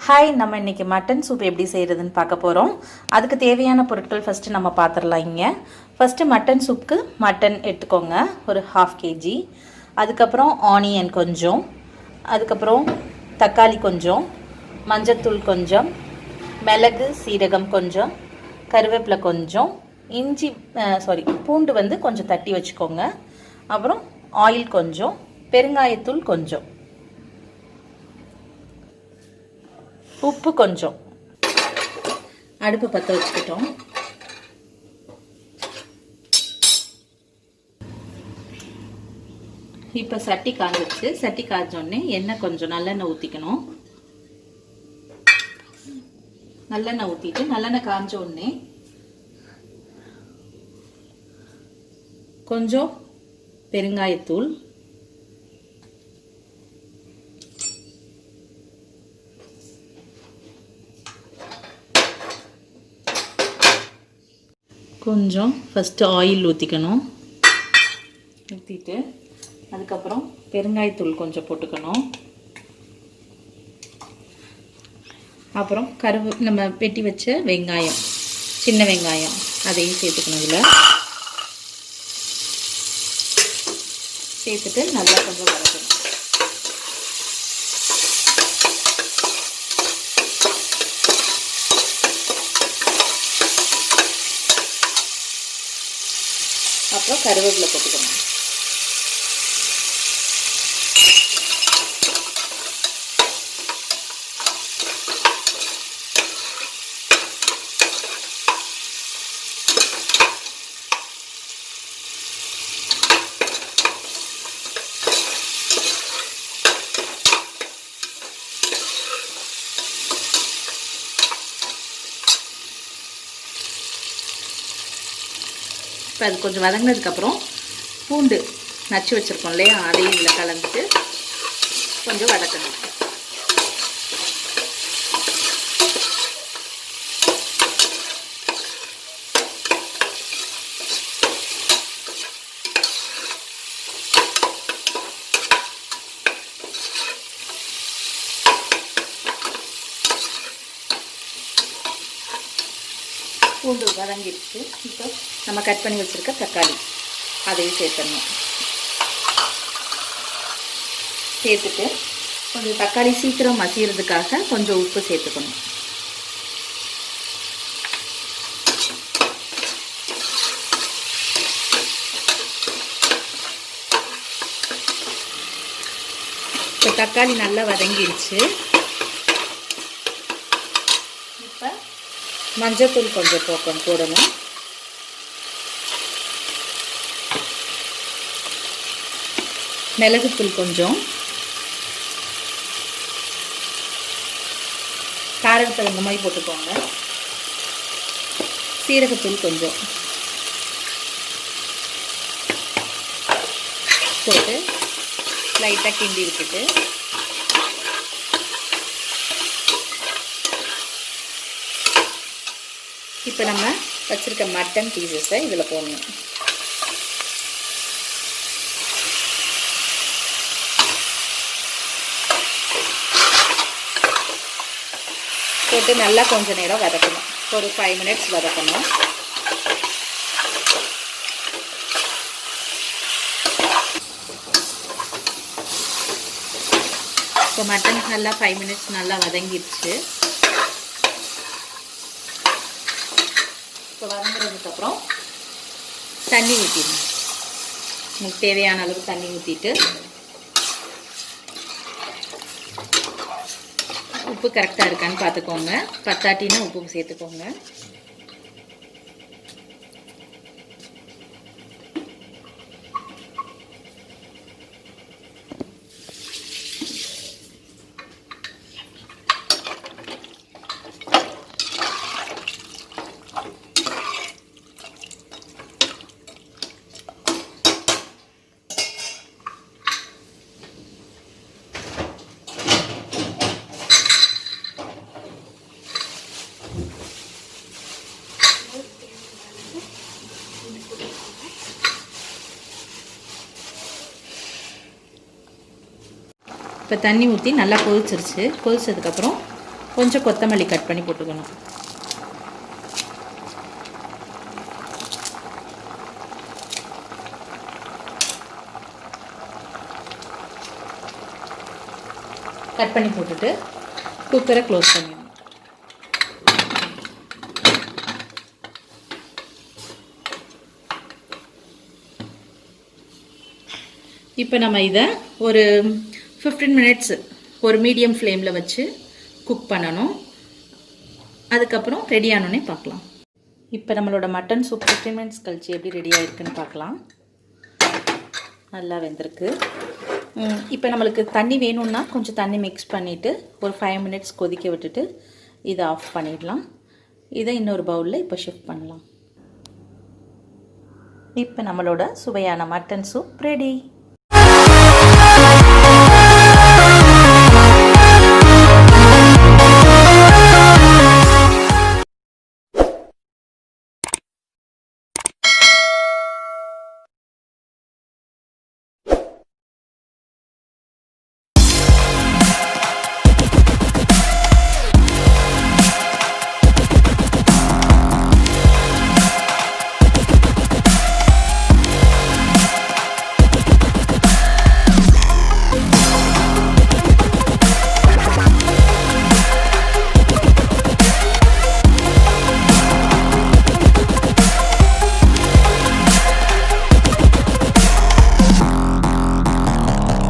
Hi, நம்ம இன்றைக்கி mutton soup எப்படி செய்கிறதுன்னு பார்க்க போகிறோம். அதுக்கு தேவையான பொருட்கள் ஃபஸ்ட்டு நம்ம பார்த்துடலாம். இங்கே ஃபஸ்ட்டு மட்டன் சூப்புக்கு மட்டன் எடுத்துக்கோங்க, ஒரு 1/2 kg. அதுக்கப்புறம் ஆனியன் கொஞ்சம், அதுக்கப்புறம் தக்காளி கொஞ்சம், மஞ்சத்தூள் கொஞ்சம், மிளகு சீரகம் கொஞ்சம், கருவேப்பிலை கொஞ்சம், பூண்டு கொஞ்சம் தட்டி வச்சுக்கோங்க. அப்புறம் ஆயில் கொஞ்சம், பெருங்காயத்தூள் கொஞ்சம், உப்பு கொஞ்சம். அடுப்பு பற்ற வச்சுக்கிட்டோம். இப்போ சட்டி காஞ்சிச்சு. சட்டி காய்ச்சோடனே எண்ணெய் கொஞ்சம் நல்லெண்ணெய் ஊற்றிக்கணும். நல்லெண்ணெய் ஊற்றிட்டு நல்லெண்ணெய் காஞ்ச உடனே கொஞ்சம் பெருங்காயத்தூள், கொஞ்சம் ஃபஸ்ட்டு ஆயில் ஊற்றிக்கணும். ஊற்றிட்டு அதுக்கப்புறம் பெருங்காயத்தூள் கொஞ்சம் போட்டுக்கணும். அப்புறம் நம்ம வெட்டி வச்ச வெங்காயம், சின்ன வெங்காயம், அதையும் சேர்த்துக்கணும். இதில் சேர்த்துட்டு நல்லா கொஞ்சம் வதக்கணும். அப்புறம் கருவேப்பிலை போட்டுக்கணும். இப்போ அது கொஞ்சம் வதங்கினதுக்கப்புறம் பூண்டு நச்சு வச்சுருக்கோம் இல்லையா, அதையும் இதில் கலந்துட்டு கொஞ்சம் வதக்கணும். பூண்டு வதங்கிடுச்சு. இப்போ நம்ம கட் பண்ணி வச்சுருக்க தக்காளி அதையும் சேர்த்துடணும். சேர்த்துட்டு கொஞ்சம் தக்காளி சீக்கிரம் மசிகிறதுக்காக கொஞ்சம் உப்பு சேர்த்துக்கணும். இப்போ தக்காளி நல்லா வதங்கிடுச்சு. இப்போ மஞ்சத்தூள் கொஞ்சம் போடணும். மிளகுத்தூள் கொஞ்சம், காரத்துக்கு தகுந்த மாதிரி போட்டுக்கோங்க. சீரகத்தூள் கொஞ்சம் போட்டு லைட்டாக கிண்டி விட்டுட்டு இப்போ நம்ம வச்சுருக்க மட்டன் பீசஸை இதில் போடணும். போட்டு நல்லா கொஞ்சம் நேரம் வதக்கணும். ஒரு 5 minutes வதக்கணும். இப்போ மட்டன் நல்லா 5 minutes நல்லா வதங்கிடுச்சு. இப்போ வதங்குறதுக்கப்புறம் தண்ணி ஊற்றிடணும். உங்களுக்கு தேவையான அளவுக்கு தண்ணி ஊற்றிட்டு உப்பு கரெக்டாக இருக்கான்னு பார்த்துக்கோங்க. பத்தாட்டினா உப்பு சேர்த்துக்கோங்க. இப்போ தண்ணி ஊற்றி நல்லா கொதிச்சிருச்சு. கொதிச்சதுக்கப்புறம் கொஞ்சம் கொத்தமல்லி கட் பண்ணி போட்டுக்கணும். கட் பண்ணி போட்டுட்டு குக்கரை க்ளோஸ் பண்ணிடணும். இப்போ நம்ம இதை ஒரு 15 மினிட்ஸ் ஒரு மீடியம் ஃப்ளேமில் வச்சு குக் பண்ணணும். அதுக்கப்புறம் ரெடி ஆனோடனே பார்க்கலாம். இப்போ நம்மளோட மட்டன் சூப் 15 மினிட்ஸ் கழிச்சு எப்படி ரெடி ஆகிருக்குன்னு பார்க்கலாம். நல்லா வெந்திருக்கு. இப்போ நம்மளுக்கு தண்ணி வேணும்னா கொஞ்சம் தண்ணி மிக்ஸ் பண்ணிவிட்டு ஒரு 5 மினிட்ஸ் கொதிக்க விட்டுட்டு இதை ஆஃப் பண்ணிடலாம். இதை இன்னொரு பவுலில் இப்போ ஷிஃப்ட் பண்ணலாம். இப்போ நம்மளோட சுவையான மட்டன் சூப் ரெடி.